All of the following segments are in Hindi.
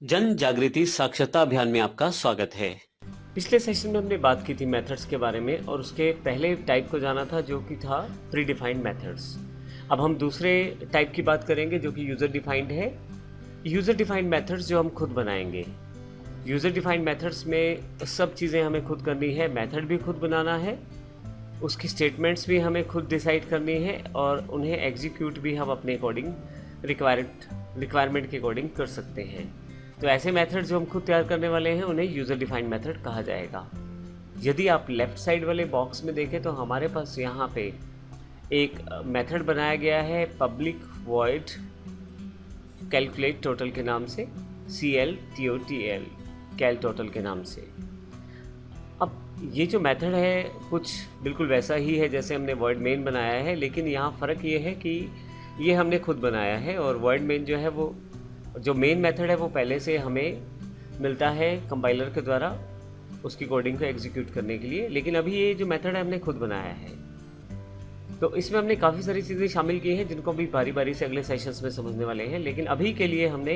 जन जागृति साक्षरता अभियान में आपका स्वागत है। पिछले सेशन में हमने बात की थी मेथड्स के बारे में और उसके पहले टाइप को जाना था जो कि था प्री डिफाइंड मेथड्स। अब हम दूसरे टाइप की बात करेंगे जो कि यूज़र डिफाइंड है। यूज़र डिफाइंड मेथड्स जो हम खुद बनाएंगे। यूज़र डिफाइंड मेथड्स में सब चीज़ें हमें खुद करनी है, मेथड भी खुद बनाना है, उसकी स्टेटमेंट्स भी हमें खुद डिसाइड करनी है और उन्हें एग्जीक्यूट भी हम अपने अकॉर्डिंग रिक्वायरमेंट के अकॉर्डिंग कर सकते हैं। तो ऐसे मेथड जो हम खुद तैयार करने वाले हैं उन्हें यूज़र डिफाइंड मेथड कहा जाएगा। यदि आप लेफ़्ट साइड वाले बॉक्स में देखें तो हमारे पास यहाँ पे एक मेथड बनाया गया है पब्लिक वॉइड कैलकुलेट टोटल के नाम से, CLTOTL कैल टोटल के नाम से। अब ये जो मेथड है कुछ बिल्कुल वैसा ही है जैसे हमने वॉइड मेन बनाया है, लेकिन यहाँ फ़र्क ये है कि ये हमने खुद बनाया है और वॉइड मेन जो है वो जो मेन मेथड है वो पहले से हमें मिलता है कंपाइलर के द्वारा उसकी कोडिंग को एग्जीक्यूट करने के लिए, लेकिन अभी ये जो मेथड है हमने खुद बनाया है। तो इसमें हमने काफ़ी सारी चीज़ें शामिल की हैं जिनको भी बारी बारी से अगले सेशंस में समझने वाले हैं, लेकिन अभी के लिए हमने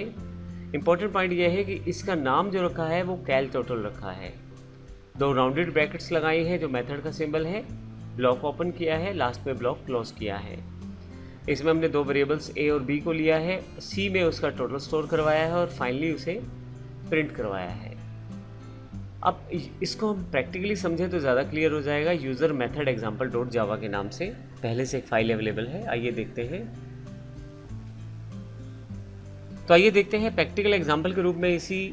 इम्पोर्टेंट पॉइंट ये है कि इसका नाम जो रखा है वो कैल टोटल रखा है। 2 राउंडेड ब्रैकेट्स लगाई हैं जो मेथड का सिंबल है, ब्लॉक ओपन किया है, लास्ट में ब्लॉक क्लोज किया है। इसमें हमने 2 वेरिएबल्स A और B को लिया है, C में उसका टोटल स्टोर करवाया है और फाइनली उसे प्रिंट करवाया है। अब इसको हम प्रैक्टिकली समझें तो ज़्यादा क्लियर हो जाएगा। User method example dot Java के नाम से पहले से एक फाइल अवेलेबल है, आइए देखते हैं। तो आइए देखते हैं प्रैक्टिकल एग्जाम्पल के रूप में इसी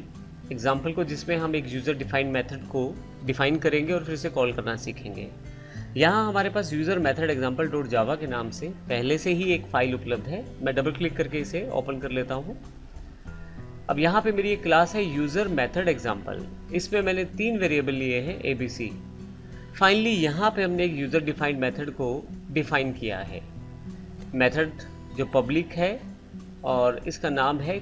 एग्जाम्पल को जिसमें हम एक यूज़र डिफाइंड मेथड को डिफाइन करेंगे और फिर इसे कॉल करना सीखेंगे। यहाँ हमारे पास user method example dot Java के नाम से पहले से ही एक फ़ाइल उपलब्ध है। मैं डबल क्लिक करके इसे ओपन कर लेता हूँ। अब यहाँ पे मेरी एक क्लास है यूज़र मेथड एग्जाम्पल, इसमें मैंने 3 वेरिएबल लिए हैं ABC। फाइनली यहाँ पे हमने एक यूज़र डिफाइंड मेथड को डिफाइन किया है। मेथड जो पब्लिक है और इसका नाम है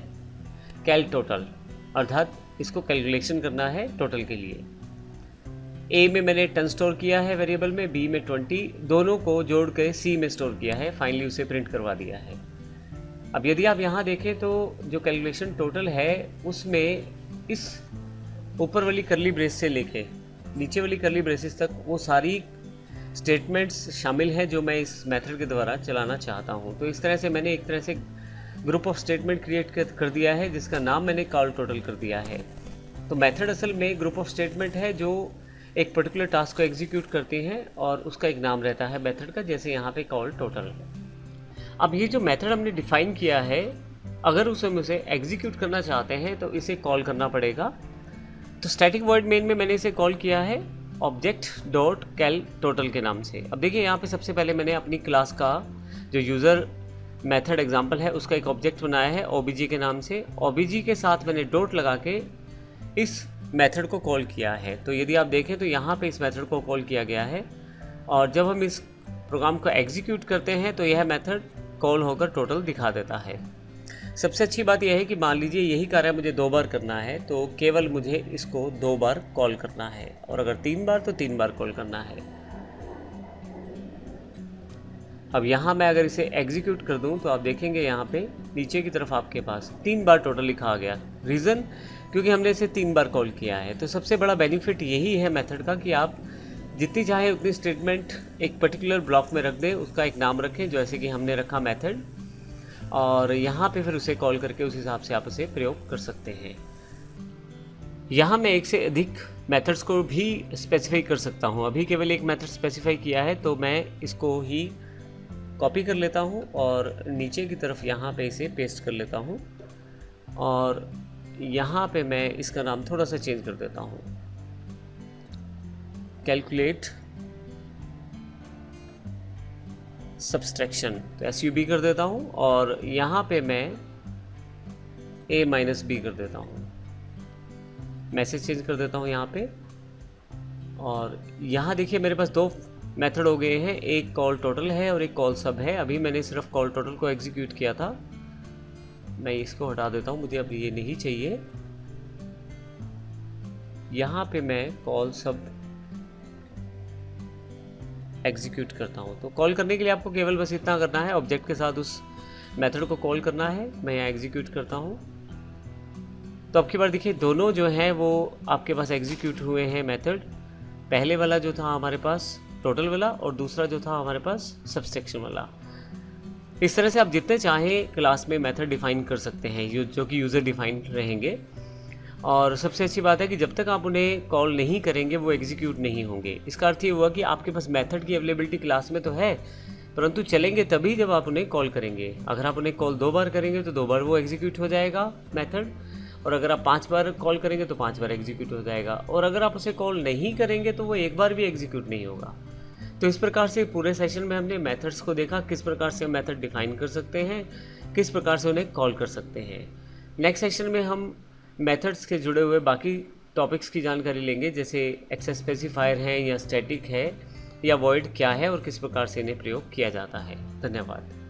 कैल टोटल, अर्थात इसको कैलकुलेशन करना है टोटल के लिए। A में मैंने 10 स्टोर किया है वेरिएबल में, B में 20, दोनों को जोड़ के C में स्टोर किया है, फाइनली उसे प्रिंट करवा दिया है। अब यदि आप यहाँ देखें तो जो कैलकुलेशन टोटल है उसमें इस ऊपर वाली करली ब्रेस से लेके नीचे वाली करली ब्रेसेस तक वो सारी स्टेटमेंट्स शामिल हैं जो मैं इस मेथड के द्वारा चलाना चाहता हूँ। तो इस तरह से मैंने एक तरह से ग्रुप ऑफ स्टेटमेंट क्रिएट कर दिया है जिसका नाम मैंने कॉल टोटल कर दिया है। तो मेथड असल में ग्रुप ऑफ स्टेटमेंट है जो एक पर्टिकुलर टास्क को एग्जीक्यूट करती हैं और उसका एक नाम रहता है मेथड का, जैसे यहाँ पे कॉल टोटल। अब ये जो मेथड हमने डिफाइन किया है, अगर उसे एग्जीक्यूट करना चाहते हैं तो इसे कॉल करना पड़ेगा। तो स्टैटिक वॉइड मेन में मैंने इसे कॉल किया है ऑब्जेक्ट डॉट कैल टोटल के नाम से। अब देखिए यहाँ पे सबसे पहले मैंने अपनी क्लास का जो यूज़र मेथड एग्जाम्पल है उसका एक ऑब्जेक्ट बनाया है OBJ के नाम से। OBJ के साथ मैंने डॉट लगा के इस मेथड को कॉल किया है। तो यदि आप देखें तो यहाँ पे इस मेथड को कॉल किया गया है और जब हम इस प्रोग्राम को एग्जीक्यूट करते हैं तो यह मेथड कॉल होकर टोटल दिखा देता है। सबसे अच्छी बात यह है कि मान लीजिए यही कार्य मुझे 2 बार करना है तो केवल मुझे इसको 2 बार कॉल करना है और अगर 3 बार तो 3 बार कॉल करना है। अब यहाँ मैं अगर इसे एग्जीक्यूट कर दूँ तो आप देखेंगे यहाँ पे नीचे की तरफ आपके पास 3 बार टोटल लिखा आ गया। रीज़न क्योंकि हमने इसे 3 बार कॉल किया है। तो सबसे बड़ा बेनिफिट यही है मेथड का कि आप जितनी चाहे उतनी स्टेटमेंट एक पर्टिकुलर ब्लॉक में रख दें, उसका एक नाम रखें जैसे कि हमने रखा मेथड, और यहाँ पे फिर उसे कॉल करके उस हिसाब से आप उसे प्रयोग कर सकते हैं। यहाँ मैं एक से अधिक मेथड्स को भी स्पेसिफाई कर सकता हूँ। अभी केवल एक मेथड स्पेसिफाई किया है तो मैं इसको ही कॉपी कर लेता हूँ और नीचे की तरफ यहाँ पे इसे पेस्ट कर लेता हूँ और यहाँ पे मैं इसका नाम थोड़ा सा चेंज कर देता हूँ, कैलकुलेट सब्सट्रैक्शन, तो SUB कर देता हूँ और यहाँ पे मैं A-B कर देता हूँ, मैसेज चेंज कर देता हूँ यहाँ पे। और यहाँ देखिए मेरे पास 2 मेथड हो गए हैं, एक कॉल टोटल है और एक कॉल सब है। अभी मैंने सिर्फ कॉल टोटल को एग्जीक्यूट किया था, मैं इसको हटा देता हूँ, मुझे अब ये नहीं चाहिए। यहाँ पे मैं कॉल सब एग्जीक्यूट करता हूँ। तो कॉल करने के लिए आपको केवल बस इतना करना है, ऑब्जेक्ट के साथ उस मेथड को कॉल करना है। मैं यहाँ एग्जीक्यूट करता हूँ तो अब की बार देखिए दोनों जो हैं वो आपके पास एग्जीक्यूट हुए हैं मेथड। पहले वाला जो था हमारे पास टोटल वाला और दूसरा जो था हमारे पास सब्सट्रैक्शन वाला। इस तरह से आप जितने चाहें क्लास में मेथड डिफाइन कर सकते हैं जो कि यूज़र डिफाइंड रहेंगे। और सबसे अच्छी बात है कि जब तक आप उन्हें कॉल नहीं करेंगे वो एग्जीक्यूट नहीं होंगे। इसका अर्थ ये हुआ कि आपके पास मेथड की अवेलेबिलिटी क्लास में तो है, परंतु चलेंगे तभी जब आप उन्हें कॉल करेंगे। अगर आप उन्हें कॉल 2 बार करेंगे तो 2 बार वो एग्जीक्यूट हो जाएगा मेथड, और अगर आप 5 बार कॉल करेंगे तो 5 बार एग्जीक्यूट हो जाएगा, और अगर आप उसे कॉल नहीं करेंगे तो वो 1 बार भी एग्जीक्यूट नहीं होगा। तो इस प्रकार से पूरे सेशन में हमने मेथड्स को देखा, किस प्रकार से हम मेथड डिफाइन कर सकते हैं, किस प्रकार से उन्हें कॉल कर सकते हैं। नेक्स्ट सेशन में हम मेथड्स के जुड़े हुए बाकी टॉपिक्स की जानकारी लेंगे, जैसे एक्सेस स्पेसिफायर है या स्टैटिक है या वॉइड क्या है और किस प्रकार से इन्हें प्रयोग किया जाता है। धन्यवाद।